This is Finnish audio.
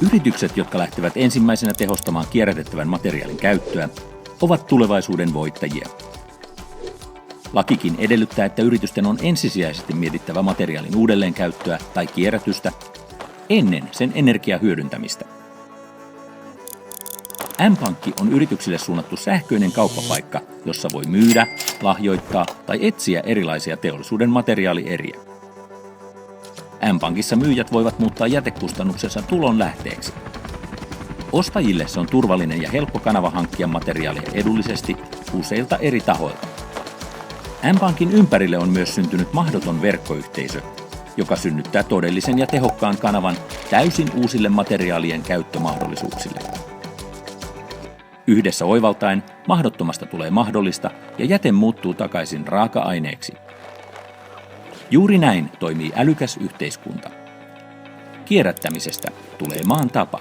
Yritykset, jotka lähtevät ensimmäisenä tehostamaan kierrätettävän materiaalin käyttöä, ovat tulevaisuuden voittajia. Lakikin edellyttää, että yritysten on ensisijaisesti mietittävä materiaalin uudelleenkäyttöä tai kierrätystä ennen sen energiahyödyntämistä. M-Pankki on yrityksille suunnattu sähköinen kauppapaikka, jossa voi myydä, lahjoittaa tai etsiä erilaisia teollisuuden materiaalieriä. M-Pankissa myyjät voivat muuttaa jätekustannuksensa tulon lähteeksi. Ostajille se on turvallinen ja helppo kanava hankkia materiaalia edullisesti useilta eri tahoilta. M-Pankin ympärille on myös syntynyt mahdoton verkkoyhteisö, joka synnyttää todellisen ja tehokkaan kanavan täysin uusille materiaalien käyttömahdollisuuksille. Yhdessä oivaltaen mahdottomasta tulee mahdollista ja jäte muuttuu takaisin raaka-aineeksi. Juuri näin toimii älykäs yhteiskunta. Kierrättämisestä tulee maan tapa.